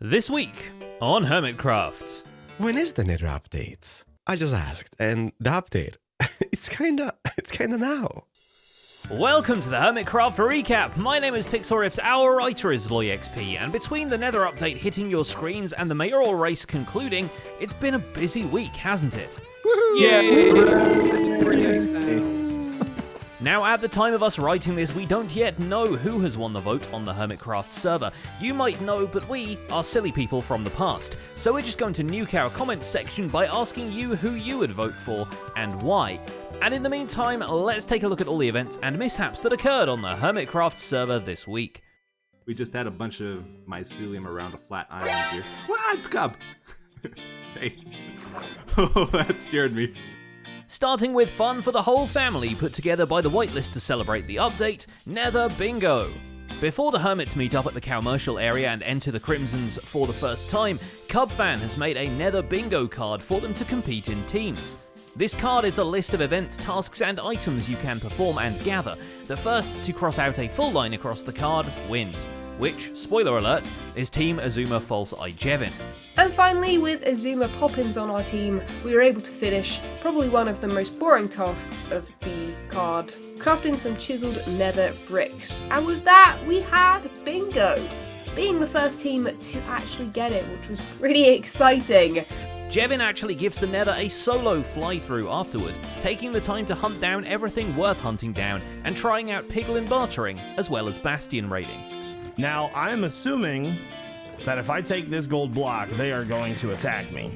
This week on Hermitcraft. When is the Nether update? I just asked, and the update, it's kinda now. Welcome to the Hermitcraft Recap. My name is Pixelriffs, our writer is LoyXP, and between the Nether update hitting your screens and the mayoral race concluding, it's been a busy week, hasn't it? Yay! Now, at the time of us writing this, we don't yet know who has won the vote on the Hermitcraft server. You might know, but we are silly people from the past. So we're just going to nuke our comments section by asking you who you would vote for and why. And in the meantime, let's take a look at all the events and mishaps that occurred on the Hermitcraft server this week. We just had a bunch of mycelium around a flat island here. What? Cub! Hey. Oh, that scared me. Starting with fun for the whole family put together by the whitelist to celebrate the update, Nether Bingo. Before the hermits meet up at the commercial area and enter the Crimsons for the first time, Cubfan has made a Nether Bingo card for them to compete in teams. This card is a list of events, tasks and items you can perform and gather. The first to cross out a full line across the card wins, which, spoiler alert, is Team Azuma False Eye Jevin. And finally, with Azuma Poppins on our team, we were able to finish probably one of the most boring tasks of the card, crafting some chiseled nether bricks. And with that, we had Bingo, being the first team to actually get it, which was pretty exciting. Jevin actually gives the Nether a solo fly-through afterward, taking the time to hunt down everything worth hunting down and trying out piglin bartering as well as bastion raiding. Now, I'm assuming that if I take this gold block, they are going to attack me.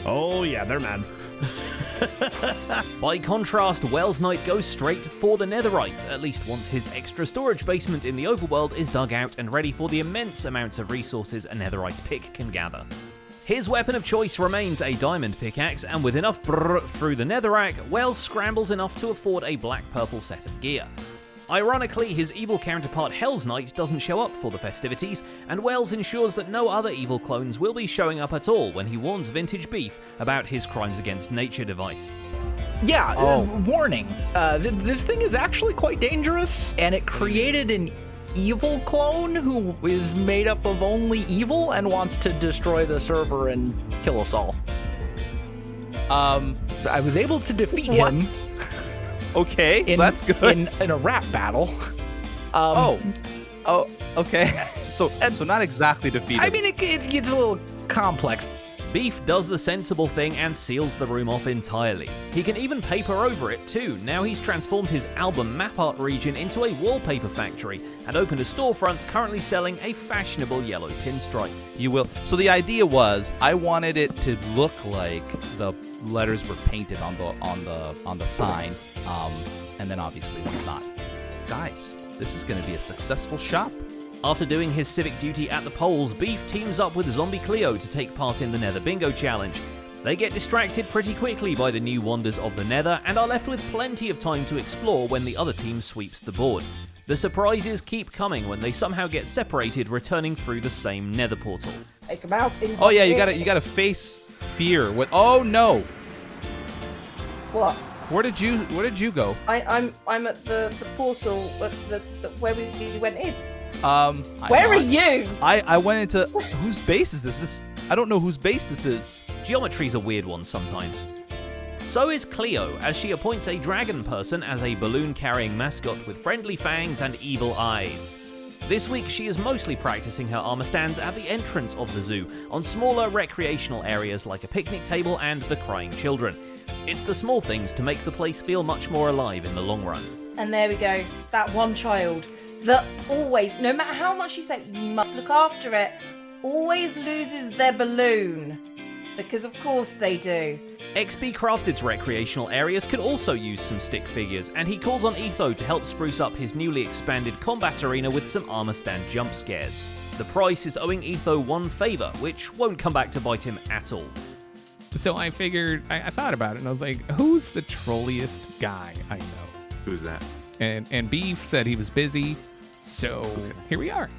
Oh yeah, they're mad. By contrast, Wells Knight goes straight for the netherite, at least once his extra storage basement in the overworld is dug out and ready for the immense amounts of resources a netherite pick can gather. His weapon of choice remains a diamond pickaxe, and with enough brrr through the netherrack, Wells scrambles enough to afford a black-purple set of gear. Ironically, his evil counterpart Hell's Knight doesn't show up for the festivities, and Wells ensures that no other evil clones will be showing up at all when he warns Vintage Beef about his crimes against nature device. Yeah, warning. This thing is actually quite dangerous, and it created an evil clone who is made up of only evil and wants to destroy the server and kill us all. I was able to defeat him. Okay, that's good. In a rap battle. Okay. So not exactly defeated. I mean, it gets a little complex. Beef does the sensible thing and seals the room off entirely. He can even paper over it too. Now he's transformed his album map art region into a wallpaper factory and opened a storefront currently selling a fashionable yellow pinstripe. You will. So the idea was, I wanted it to look like the letters were painted on the sign, and then obviously it's not. Guys, this is going to be a successful shop. After doing his civic duty at the polls, Beef teams up with Zombie Cleo to take part in the Nether Bingo Challenge. They get distracted pretty quickly by the new wonders of the Nether and are left with plenty of time to explore when the other team sweeps the board. The surprises keep coming when they somehow get separated, returning through the same Nether portal. Take them out. Oh yeah, you gotta face fear. Oh no! What? Where did you go? I'm at the portal at the where we went in. Where are you? I went into whose base is this? I don't know whose base this is. Geometry's a weird one sometimes. So is Cleo, as she appoints a dragon person as a balloon-carrying mascot with friendly fangs and evil eyes. This week she is mostly practicing her armor stands at the entrance of the zoo, on smaller recreational areas like a picnic table and the crying children. It's the small things to make the place feel much more alive in the long run. And there we go, that one child that always, no matter how much you say you must look after it, always loses their balloon. Because of course they do. XP Crafted's recreational areas could also use some stick figures, and he calls on Etho to help spruce up his newly expanded combat arena with some armor stand jump scares. The price is owing Etho one favor, which won't come back to bite him at all. So I figured, I thought about it, and I was like, who's the trolliest guy I know? Who's that? And Beef said he was busy, so here we are.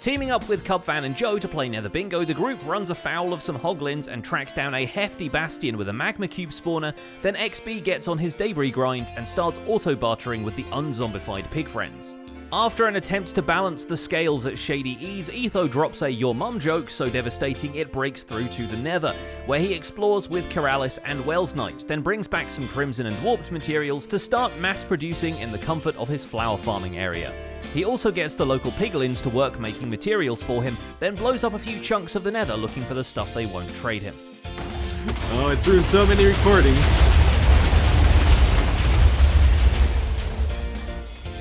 Teaming up with Cubfan and Joe to play Nether Bingo, the group runs afoul of some hoglins and tracks down a hefty bastion with a magma cube spawner. Then XB gets on his debris grind and starts auto-bartering with the unzombified pig friends. After an attempt to balance the scales at Shady Ease, Etho drops a "your mum" joke so devastating it breaks through to the Nether, where he explores with Keralis and Wells Knight, then brings back some Crimson and Warped materials to start mass producing in the comfort of his flower farming area. He also gets the local piglins to work making materials for him, then blows up a few chunks of the Nether looking for the stuff they won't trade him. Oh, it's ruined so many recordings.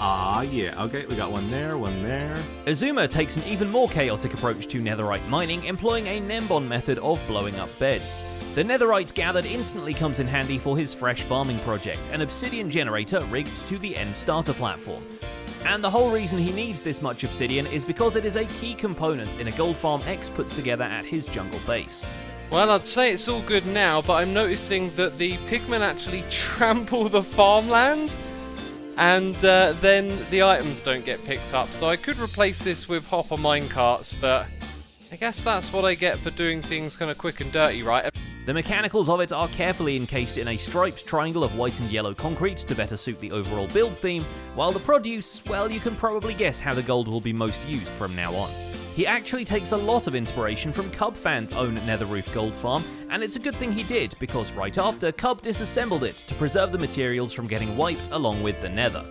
Ah, yeah. Okay, we got one there, one there. Azuma takes an even more chaotic approach to netherite mining, employing a Nembon method of blowing up beds. The netherite gathered instantly comes in handy for his fresh farming project, an obsidian generator rigged to the end starter platform. And the whole reason he needs this much obsidian is because it is a key component in a gold farm X puts together at his jungle base. Well, I'd say it's all good now, but I'm noticing that the pigmen actually trample the farmland, and then the items don't get picked up. So I could replace this with hopper minecarts, but I guess that's what I get for doing things kind of quick and dirty, right? The mechanicals of it are carefully encased in a striped triangle of white and yellow concrete to better suit the overall build theme, while the produce, well, you can probably guess how the gold will be most used from now on. He actually takes a lot of inspiration from Cub Fan's own Netherroof gold farm, and it's a good thing he did, because right after, Cub disassembled it to preserve the materials from getting wiped along with the Nether.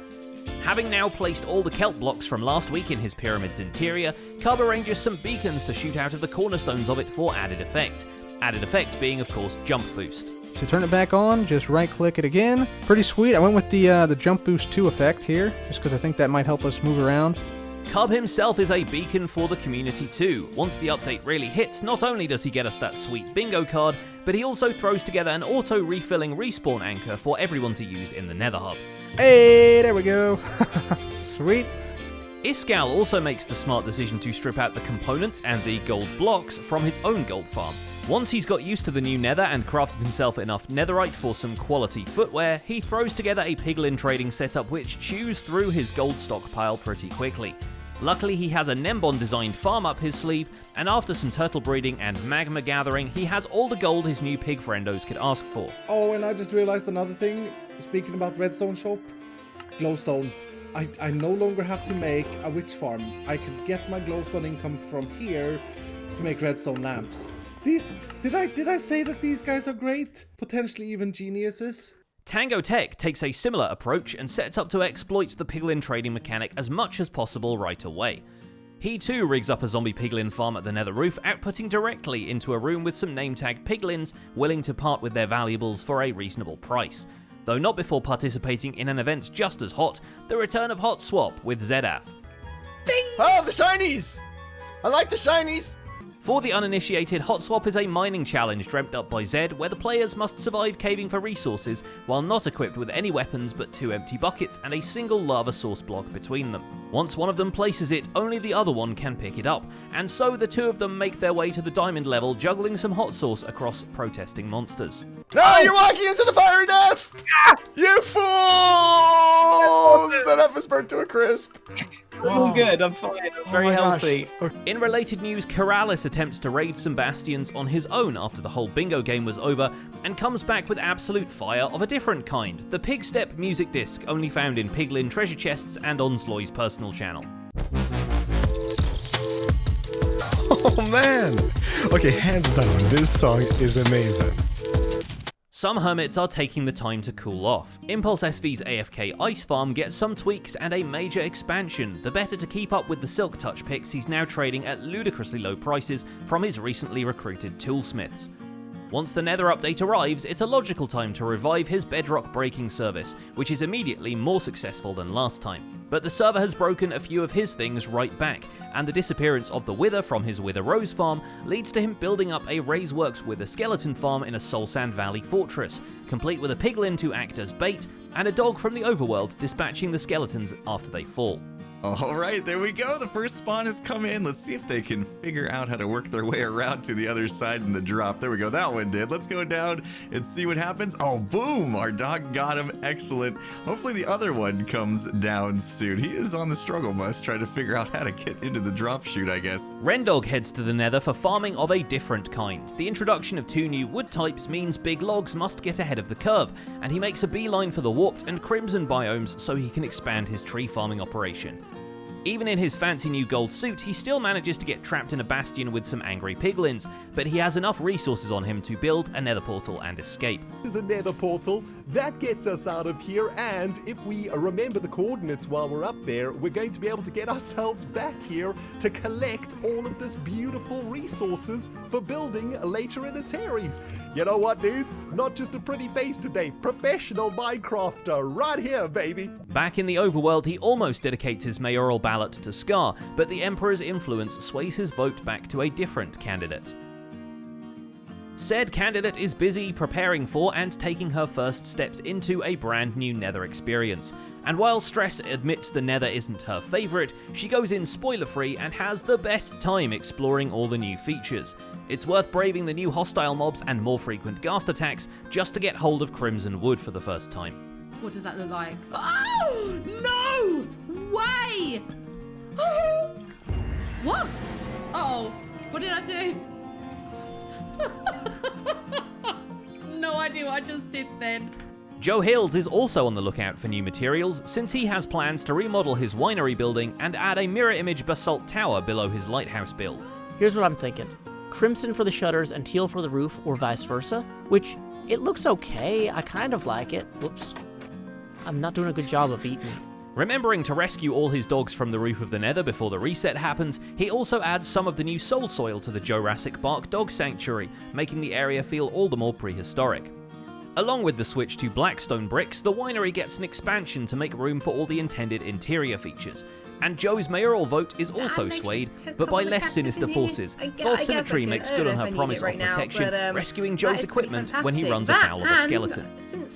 Having now placed all the kelp blocks from last week in his pyramid's interior, Cub arranges some beacons to shoot out of the cornerstones of it for added effect. Added effect being, of course, jump boost. To turn it back on, just right-click it again. Pretty sweet. I went with the jump boost 2 effect here, just because I think that might help us move around. Cub himself is a beacon for the community too. Once the update really hits, not only does he get us that sweet bingo card, but he also throws together an auto-refilling respawn anchor for everyone to use in the Nether Hub. Hey, there we go. Sweet. Iskal also makes the smart decision to strip out the components and the gold blocks from his own gold farm. Once he's got used to the new Nether and crafted himself enough netherite for some quality footwear, he throws together a piglin trading setup which chews through his gold stockpile pretty quickly. Luckily, he has a Nembon-designed farm up his sleeve, and after some turtle breeding and magma gathering, he has all the gold his new pig friendos could ask for. Oh, and I just realized another thing, speaking about redstone shop, glowstone. I no longer have to make a witch farm. I can get my glowstone income from here to make redstone lamps. These, did I say that these guys are great? Potentially even geniuses? Tango Tech takes a similar approach and sets up to exploit the piglin trading mechanic as much as possible right away. He too rigs up a zombie piglin farm at the Nether Roof, outputting directly into a room with some name-tagged piglins willing to part with their valuables for a reasonable price. Though not before participating in an event just as hot, the return of Hot Swap with Zedaf. Ding! Oh, the shinies! I like the shinies! For the uninitiated, Hot Swap is a mining challenge dreamt up by Zed, where the players must survive caving for resources while not equipped with any weapons but 2 empty buckets and a single lava source block between them. Once one of them places it, only the other one can pick it up, and so the 2 of them make their way to the diamond level, juggling some hot sauce across protesting monsters. No, you're walking into the fiery death! Ah! You fool! That up is burnt to a crisp. I'm good, I'm fine, I'm very healthy. In related news, Keralis attempts to raid some bastions on his own after the whole bingo game was over, and comes back with absolute fire of a different kind, the Pig Step music disc, only found in Piglin treasure chests and on Sloy's personal channel. Oh man! Okay, hands down, this song is amazing. Some hermits are taking the time to cool off. Impulse SV's AFK Ice Farm gets some tweaks and a major expansion, the better to keep up with the Silk Touch picks he's now trading at ludicrously low prices from his recently recruited toolsmiths. Once the Nether update arrives, it's a logical time to revive his bedrock breaking service, which is immediately more successful than last time. But the server has broken a few of his things right back, and the disappearance of the Wither from his Wither Rose farm leads to him building up a Raiseworks Wither skeleton farm in a Soul Sand Valley fortress, complete with a piglin to act as bait, and a dog from the overworld dispatching the skeletons after they fall. All right, there we go. The first spawn has come in. Let's see if they can figure out how to work their way around to the other side in the drop. There we go. That one did. Let's go down and see what happens. Oh, boom. Our dog got him. Excellent. Hopefully the other one comes down soon. He is on the struggle bus trying to figure out how to get into the drop chute, I guess. Rendog heads to the Nether for farming of a different kind. The introduction of 2 new wood types means big logs must get ahead of the curve, and he makes a beeline for the warped and crimson biomes so he can expand his tree farming operation. Even in his fancy new gold suit, he still manages to get trapped in a bastion with some angry piglins, but he has enough resources on him to build a nether portal and escape. There's a nether portal that gets us out of here, and if we remember the coordinates while we're up there, we're going to be able to get ourselves back here to collect all of this beautiful resources for building later in the series. You know what, dudes? Not just a pretty face today, professional Minecrafter right here, baby. Back in the overworld, he almost dedicates his mayoral ballot to Scar, but the Emperor's influence sways his vote back to a different candidate. Said candidate is busy preparing for and taking her first steps into a brand new Nether experience. And while Stress admits the Nether isn't her favourite, she goes in spoiler-free and has the best time exploring all the new features. It's worth braving the new hostile mobs and more frequent ghast attacks just to get hold of Crimson Wood for the first time. What does that look like? Oh! No! Way! Oh! What? Uh-oh. What did I do? No idea what I just did then. Joe Hills is also on the lookout for new materials, since he has plans to remodel his winery building and add a mirror image basalt tower below his lighthouse build. Here's what I'm thinking. Crimson for the shutters and teal for the roof, or vice versa, which, it looks okay, I kind of like it. Whoops. I'm not doing a good job of eating. Remembering to rescue all his dogs from the roof of the Nether before the reset happens, he also adds some of the new soul soil to the Jurassic Bark Dog Sanctuary, making the area feel all the more prehistoric. Along with the switch to blackstone bricks, the winery gets an expansion to make room for all the intended interior features. And Joe's mayoral vote is also swayed, but by less sinister forces. False symmetry makes good on her promise of protection, rescuing Joe's equipment when he runs afoul of a skeleton.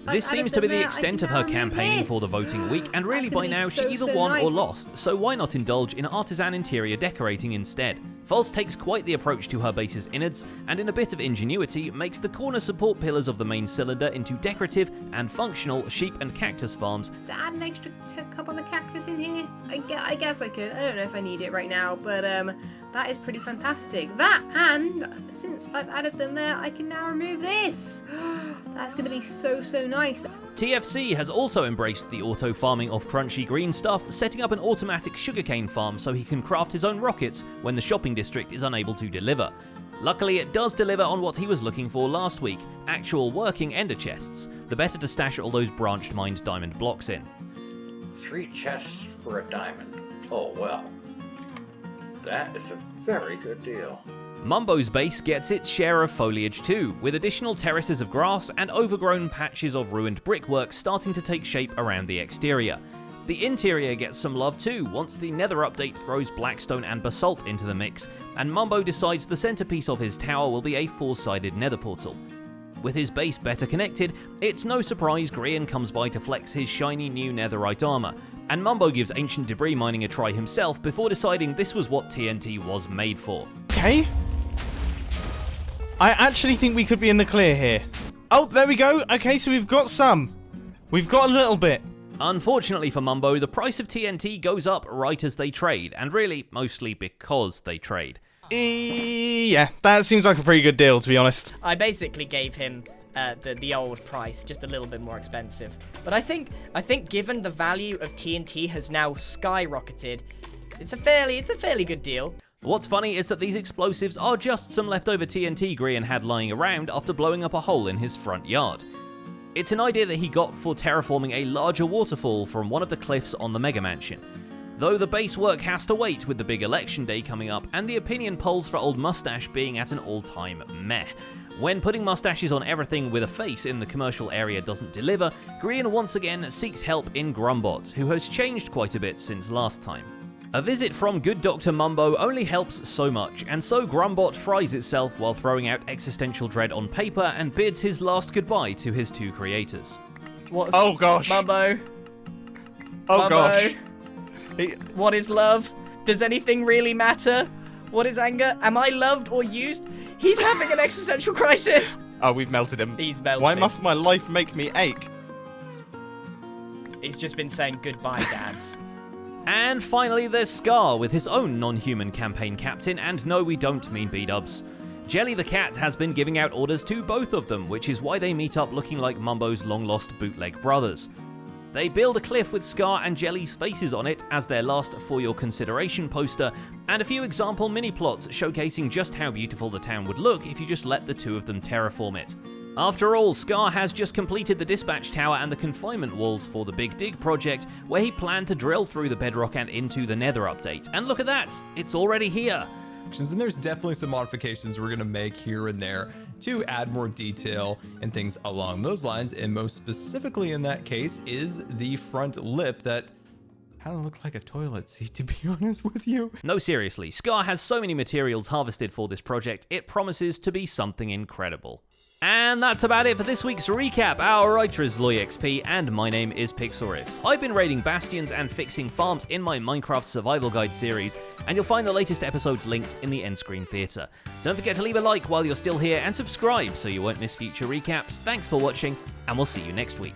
This seems to be the extent of her campaigning for the voting week, and really by now she either won or lost, so why not indulge in artisan interior decorating instead? False takes quite the approach to her base's innards, and in a bit of ingenuity, makes the corner support pillars of the main cylinder into decorative and functional sheep and cactus farms. To add an extra couple of cactus in here? I guess I could. I don't know if I need it right now, but that is pretty fantastic. That, and since I've added them there, I can now remove this. That's going to be so nice. TFC has also embraced the auto farming of crunchy green stuff, setting up an automatic sugarcane farm so he can craft his own rockets when the shopping district is unable to deliver. Luckily, it does deliver on what he was looking for last week, actual working ender chests, the better to stash all those branched mined diamond blocks in. 3 chests for a diamond. Oh well. That is a very good deal. Mumbo's base gets its share of foliage too, with additional terraces of grass and overgrown patches of ruined brickwork starting to take shape around the exterior. The interior gets some love too, once the Nether update throws blackstone and basalt into the mix, and Mumbo decides the centerpiece of his tower will be a 4-sided Nether portal. With his base better connected, it's no surprise Grian comes by to flex his shiny new netherite armor, and Mumbo gives ancient debris mining a try himself before deciding this was what TNT was made for. Okay. I actually think we could be in the clear here. Oh, there we go. Okay, so we've got some. We've got a little bit. Unfortunately for Mumbo, the price of TNT goes up right as they trade, and really, mostly because they trade. Yeah, that seems like a pretty good deal, to be honest. I basically gave him the old price, just a little bit more expensive. But I think given the value of TNT has now skyrocketed, it's a fairly good deal. What's funny is that these explosives are just some leftover TNT Grian had lying around after blowing up a hole in his front yard. It's an idea that he got for terraforming a larger waterfall from one of the cliffs on the Mega Mansion. Though the base work has to wait with the big election day coming up and the opinion polls for Old Mustache being at an all-time meh. When putting mustaches on everything with a face in the commercial area doesn't deliver, Grian once again seeks help in Grumbot, who has changed quite a bit since last time. A visit from good Dr. Mumbo only helps so much, and so Grumbot fries itself while throwing out existential dread on paper and bids his last goodbye to his 2 creators. Oh gosh. Mumbo. Oh Mumbo. gosh. What is love? Does anything really matter? What is anger? Am I loved or used? He's having an existential crisis. Oh, we've melted him. He's melted. Why must my life make me ache? He's just been saying goodbye, dads. And finally, there's Scar with his own non-human campaign captain, and no, we don't mean B-dubs. Jelly the cat has been giving out orders to both of them, which is why they meet up looking like Mumbo's long-lost bootleg brothers. They build a cliff with Scar and Jelly's faces on it as their last For Your Consideration poster, and a few example mini-plots showcasing just how beautiful the town would look if you just let the two of them terraform it. After all, Scar has just completed the dispatch tower and the confinement walls for the Big Dig project, where he planned to drill through the bedrock and into the Nether update. And look at that, it's already here. And there's definitely some modifications we're going to make here and there to add more detail and things along those lines, and most specifically in that case is the front lip that kind of look like a toilet seat, to be honest with you. No, seriously, Scar has so many materials harvested for this project, it promises to be something incredible. And that's about it for this week's recap. Our writer is LoyXP, and my name is Pixelriffs. I've been raiding bastions and fixing farms in my Minecraft Survival Guide series, and you'll find the latest episodes linked in the end screen theatre. Don't forget to leave a like while you're still here, and subscribe so you won't miss future recaps. Thanks for watching, and we'll see you next week.